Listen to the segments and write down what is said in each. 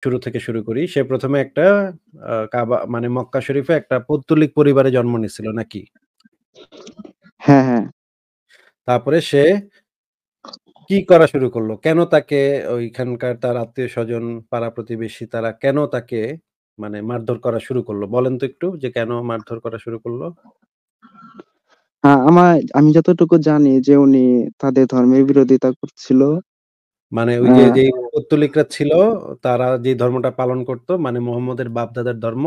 শুরু থেকে শুরু করি। সে ১ম এ একটা কাবা মানে মক্কা শরীফে একটা পৌত্তলিক পরিবারে জন্ম নিছিল নাকি? হ্যাঁ, হ্যাঁ। তারপরে সে কি করা শুরু করল? কেন তাকে ওইখানকার তার আত্মীয়স্বজন, পাড়া-প্রতিবেশী তারা কেন তাকে মানে মারধর করা শুরু করল? বলেন তো একটু যে কেন মারধর করা শুরু করল? আমি যতটুকু জানি যে উনি তাদের ধর্মের বিরোধিতা করছিল। মানে ওই আ যে যেই পৌত্তলিকরা ছিল তারা যে ধর্মটা পালন করত মানে মুহাম্মদের বাপ-দাদার ধর্ম,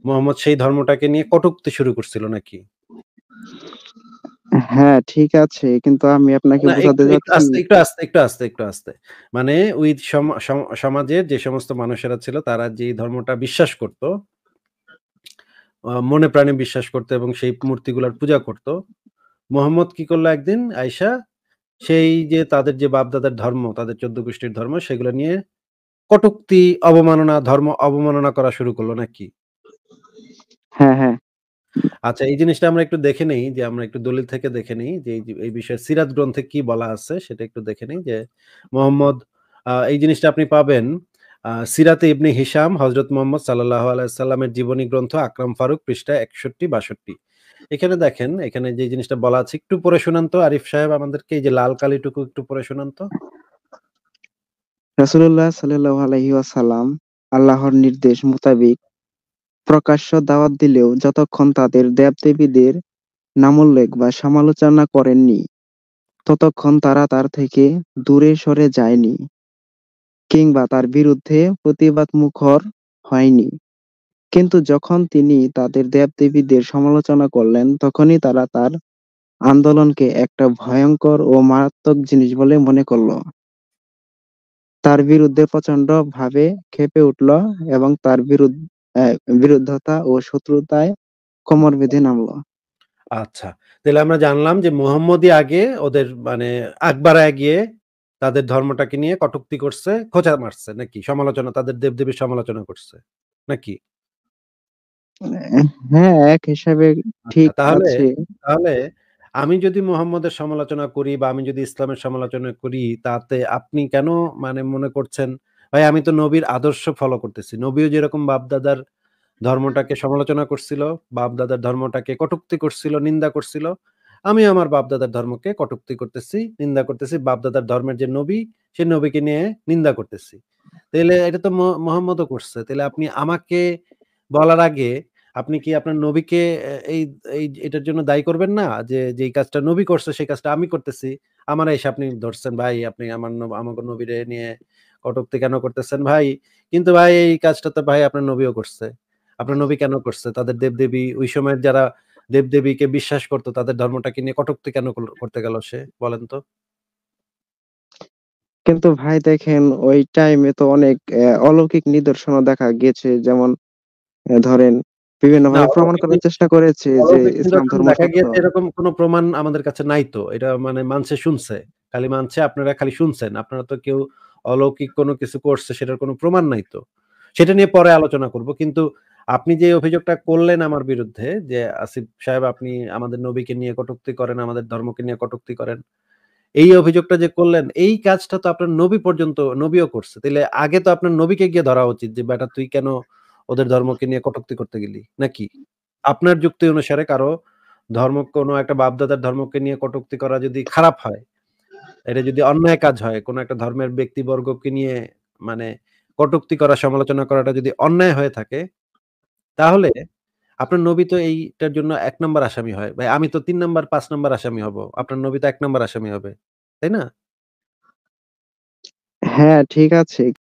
মুহাম্মদ সেই ধর্মটাকে নিয়ে কটূক্তি শুরু করছিল নাকি? হ্যাঁ, ঠিক আছে। কিন্তু আমি আপনাকে না বোঝাতে একটু চাচ্ছি আস্তে, একটু আস্তে, একটু আস্তে, একটু আস্তে। মানে ওই সমাজের যে সমস্ত মানুষেরা ছিল তারা যেই ধর্মটা বিশ্বাস করত, মনে প্রাণে বিশ্বাস করত এবং সেই মূর্তিগুলার পূজা করত। মুহাম্মদ কি করল একদিন আইসা সেই যে তাদের যে বাপ-দাদার ধর্ম, তাদের ১৪ গোষ্ঠীর ধর্ম সেগুলা নিয়ে কটূক্তি, অবমাননা, ধর্ম অবমাননা করা শুরু করল নাকি? হ্যাঁ, হ্যাঁ। আচ্ছা এই জিনিসটা আমরা একটু দেখে নেই যে আমরা একটু দলিল থেকে দেখে নেই যে এই বিষয়ে সিরাত গ্রন্থে কি বলা আছে সেটা একটু দেখে নেই যে মোহাম্মদ এই জিনিসটা আপনি পাবেন সিরাতে ইবনে হিশাম হযরত মুহাম্মদ সাল্লাল্লাহু আলাইহি সাল্লামের জীবনী গ্রন্থ আকরাম ফারুক পৃষ্ঠা ৬১-৬২ এখানে দেখেন এখানে যে জিনিসটা বলা আছে একটু পড়ে শোনান তো আরিফ সাহেব আমাদেরকে এই যে লাল কালিটুকু একটু পড়ে শোনান তো। রাসূলুল্লাহ সাল্লাল্লাহু আলাইহি ওয়াসাল্লাম আল্লাহর নির্দেশ মোতাবেক প্রকাশ্য দাওয়াত দিলেও যতক্ষণ তাদের দেব-দেবীদের নামোল্লেখ বা সমালোচনা করেননি, ততক্ষণ তারা তার থেকে দূরে সরে যায়নি কিংবা তার বিরুদ্ধে প্রতিবাদমুখর হয়নি। কিন্তু যখন তিনি তাদের দেব-দেবীদের সমালোচনা করলেন, তখনই তারা তার আন্দোলনকে একটা ভয়ংকর ও মারাত্মক জিনিস বলে মনে করল। তার বিরুদ্ধে প্রচণ্ডভাবে ক্ষেপে উঠল এবং তার বিরুদ্ধতা ও শত্রুতায় কোমর বেঁধে নামল। আচ্ছা। তাইলে আমরা জানলাম যে মুহাম্মদই আগে ওদের মানে আগ বাড়ায় গিয়ে তাদের ধর্মটাকে নিয়ে কটূক্তি করছে, খোঁচা মারছে নাকি? সমালোচনা তাদের দেব-দেবীর সমালোচনা করছে। নাকি? হ্যাঁ, এক হিসাবে আচ্ছা ঠিক তাহলে, আছে। তাহলে আমি যদি মুহাম্মদের সমালোচনা করি বা আমি যদি ইসলামের সমালোচনা করি তাতে আপনি কেন মানে মনে করছেন, ভাই আমি তো নবীর আদর্শ ফলো করতেছি। নবীও যেরকম বাপ-দাদার ধর্মটাকে সমালোচনা করছিল, বাপ-দাদার ধর্মটাকে কটূক্তি করছিল, নিন্দা করছিল। আমিও আমার বাপ-দাদার ধর্মকে কটূক্তি করতেছি, নিন্দা করতেছি। বাপ-দাদার ধর্মের যে নবী, সেই নবীকে নিয়ে নিন্দা করতেছি। তাইলে এটা তো মোহাম্মদও করছে। তাইলে আপনি আমাকে বলার আগে আপনি কি আপনার নবীকে এটার জন্য দায়ী করবেন না? যে যেই কাজটা নবী করছে সেই কাজটা আমি করতেছি। আমারে এসে আপনি ধরছেন, ভাই আপনি আমাগো নবীরে নিয়ে কটূক্তি কেন করতেছেন ভাই? কিন্তু ভাই এই কাজটা তো ভাই আপনার নবীও করছে। আপনার নবী কেন করছে? তাদের দেব-দেবী ওই সময়ের যারা দেব-দেবীকে বিশ্বাস করত তাদের ধর্মটাকে নিয়ে কটূক্তি কেন করতে গেল সে? বলেন তো? কিন্তু ভাই দেখেন ওই টাইমে তো অনেক অলৌকিক নিদর্শনও দেখা গিয়েছে। যেমন ধরেন না বিভিন্নভাবে প্রমাণ অলৌকিক করার চেষ্টা করেছে যে অলৌকিক ইসলাম নিদর্শন ধর্ম দেখা সত্য। গিয়েছে এরকম কোন প্রমাণ আমাদের কাছে নাই তো। এটা মানে মানছে শুনছে। খালি মানছে আপনারা খালি শুনছেন। আপনারা তো কেউ অলৌকিক কোন কিছু করছে সেটার কোন প্রমাণ নাই তো। সেটা নিয়ে পরে আলোচনা করব। কিন্তু আপনি যে অভিযোগটা করলেন আমার বিরুদ্ধে যে আসিফ সাহেব আপনি আমাদের নবীকে নিয়ে কটূক্তি করেন, আমাদের ধর্মকে নিয়ে কটূক্তি করেন। এই অভিযোগটা যে করলেন এই কাজটা তো আপনার নবী পর্যন্ত নবীও করছে। তাইলে আগে তো আপনার নবীকে গিয়ে ধরা উচিত যে বেটা তুই কেন ওদের ধর্মকে নিয়ে কটূক্তি করতে গেলি? নাকি? আপনার যুক্তি অনুসারে কারো কোনো একটা বাপ-দাদার ধর্মকে নিয়ে কটূক্তি করা যদি খারাপ হয়, এটা যদি অন্যায় কাজ হয়, কোনো একটা ধর্মের ব্যক্তিবর্গকে নিয়ে মানে কটূক্তি করা, সমালোচনা করাটা যদি অন্যায় হয়ে থাকে, তাহলে আপনার নবী তো এইটার জন্য ১ নাম্বার আসামি হয়। ভাই আমি তো ৩ নাম্বার, ৫ নাম্বার আসামি হব। আপনার নবী তো ১ নাম্বার আসামি হবে। তাই না? হ্যাঁ, ঠিক আছে।